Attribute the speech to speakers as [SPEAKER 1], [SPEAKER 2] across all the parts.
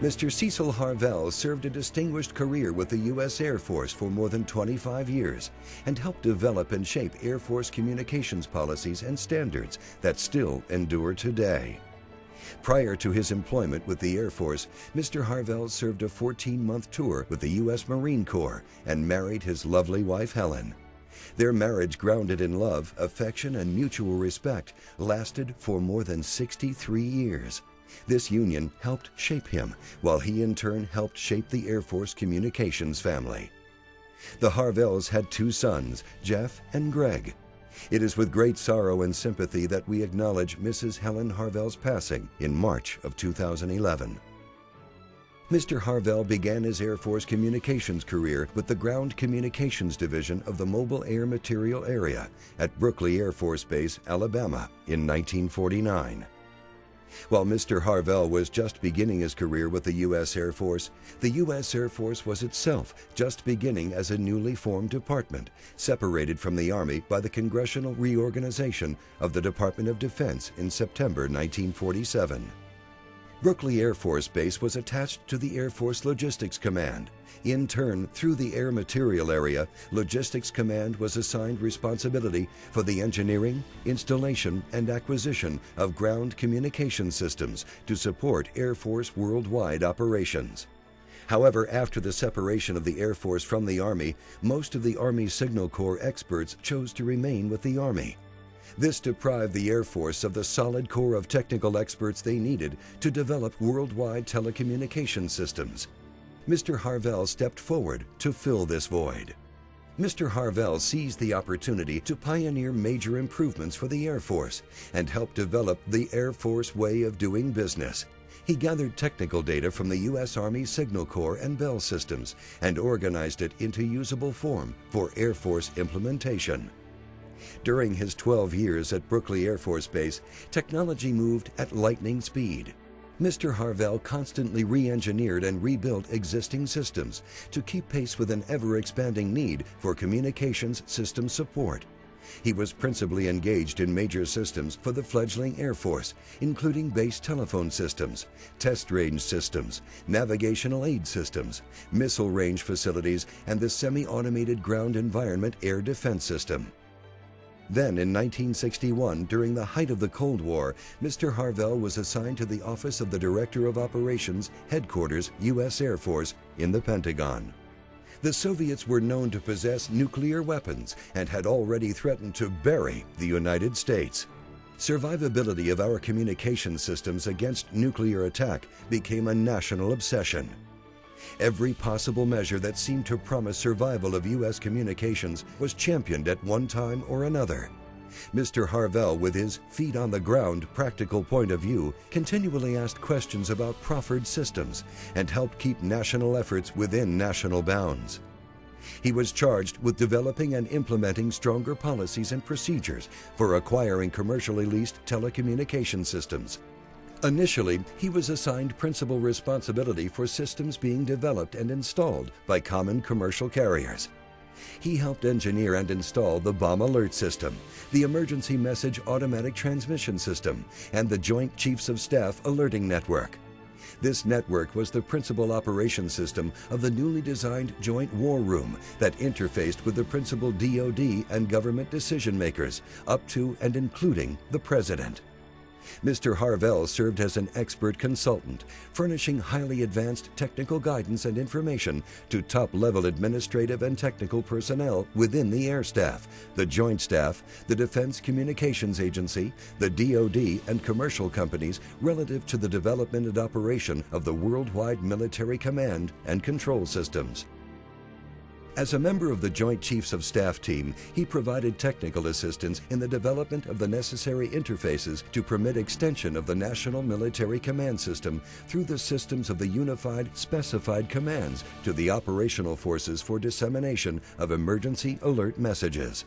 [SPEAKER 1] Mr. Cecil Harvell served a distinguished career with the U.S. Air Force for more than 25 years and helped develop and shape Air Force communications policies and standards that still endure today. Prior to his employment with the Air Force, Mr. Harvell served a 14-month tour with the U.S. Marine Corps and married his lovely wife, Helen. Their marriage, grounded in love, affection, and mutual respect, lasted for more than 63 years. This union helped shape him, while he in turn helped shape the Air Force communications family. The Harvells had two sons, Jeff and Greg. It is with great sorrow and sympathy that we acknowledge Mrs. Helen Harvell's passing in March of 2011. Mr. Harvell began his Air Force communications career with the Ground Communications Division of the Mobile Air Material Area at Brookley Air Force Base, Alabama, in 1949. While Mr. Harvell was just beginning his career with the U.S. Air Force, the U.S. Air Force was itself just beginning as a newly formed department, separated from the Army by the congressional reorganization of the Department of Defense in September 1947. Brookley Air Force Base was attached to the Air Force Logistics Command. In turn, through the Air Material Area, Logistics Command was assigned responsibility for the engineering, installation, and acquisition of ground communication systems to support Air Force worldwide operations. However, after the separation of the Air Force from the Army, most of the Army Signal Corps experts chose to remain with the Army. This deprived the Air Force of the solid core of technical experts they needed to develop worldwide telecommunication systems. Mr. Harvell stepped forward to fill this void. Mr. Harvell seized the opportunity to pioneer major improvements for the Air Force and help develop the Air Force way of doing business. He gathered technical data from the U.S. Army Signal Corps and Bell systems and organized it into usable form for Air Force implementation. During his 12 years at Brookley Air Force Base, technology moved at lightning speed. Mr. Harvell constantly re-engineered and rebuilt existing systems to keep pace with an ever-expanding need for communications system support. He was principally engaged in major systems for the fledgling Air Force, including base telephone systems, test range systems, navigational aid systems, missile range facilities, and the semi-automated ground environment air defense system. Then, in 1961, during the height of the Cold War, Mr. Harvell was assigned to the Office of the Director of Operations, Headquarters, U.S. Air Force, in the Pentagon. The Soviets were known to possess nuclear weapons and had already threatened to bury the United States. Survivability of our communication systems against nuclear attack became a national obsession. Every possible measure that seemed to promise survival of U.S. communications was championed at one time or another. Mr. Harvell, with his feet-on-the-ground practical point of view, continually asked questions about proffered systems and helped keep national efforts within national bounds. He was charged with developing and implementing stronger policies and procedures for acquiring commercially leased telecommunication systems. Initially, he was assigned principal responsibility for systems being developed and installed by common commercial carriers. He helped engineer and install the Bomb Alert System, the Emergency Message Automatic Transmission System, and the Joint Chiefs of Staff Alerting Network. This network was the principal operation system of the newly designed Joint War Room that interfaced with the principal DoD and government decision-makers, up to and including the President. Mr. Harvell served as an expert consultant, furnishing highly advanced technical guidance and information to top-level administrative and technical personnel within the Air Staff, the Joint Staff, the Defense Communications Agency, the DoD, and commercial companies relative to the development and operation of the worldwide military command and control systems. As a member of the Joint Chiefs of Staff team, he provided technical assistance in the development of the necessary interfaces to permit extension of the National Military Command System through the systems of the Unified Specified Commands to the operational forces for dissemination of emergency alert messages.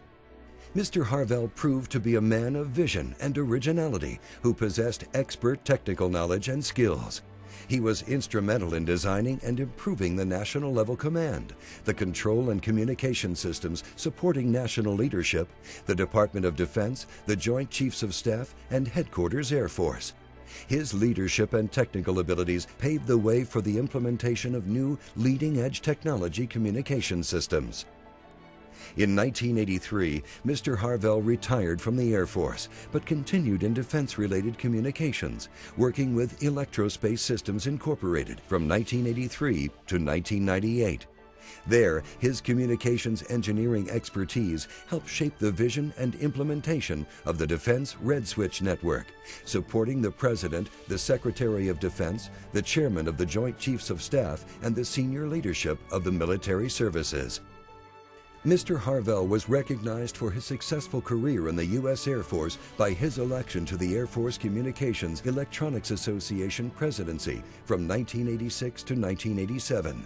[SPEAKER 1] Mr. Harvell proved to be a man of vision and originality who possessed expert technical knowledge and skills. He was instrumental in designing and improving the national-level command, the control and communication systems supporting national leadership, the Department of Defense, the Joint Chiefs of Staff, and Headquarters Air Force. His leadership and technical abilities paved the way for the implementation of new leading-edge technology communication systems. In 1983, Mr. Harvell retired from the Air Force, but continued in defense-related communications, working with Electrospace Systems Incorporated from 1983 to 1998. There, his communications engineering expertise helped shape the vision and implementation of the Defense Red Switch Network, supporting the President, the Secretary of Defense, the Chairman of the Joint Chiefs of Staff, and the senior leadership of the military services. Mr. Harvell was recognized for his successful career in the U.S. Air Force by his election to the Air Force Communications Electronics Association presidency from 1986 to 1987.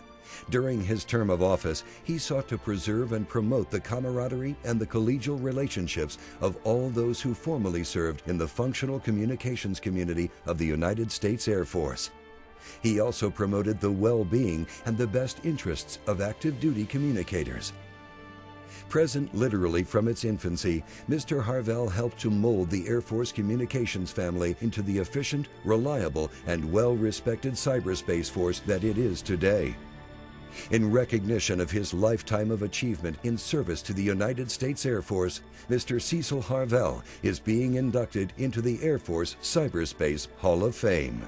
[SPEAKER 1] During his term of office, he sought to preserve and promote the camaraderie and the collegial relationships of all those who formerly served in the functional communications community of the United States Air Force. He also promoted the well-being and the best interests of active duty communicators. Present literally from its infancy, Mr. Harvell helped to mold the Air Force communications family into the efficient, reliable, and well-respected cyberspace force that it is today. In recognition of his lifetime of achievement in service to the United States Air Force, Mr. Cecil Harvell is being inducted into the Air Force Cyberspace Hall of Fame.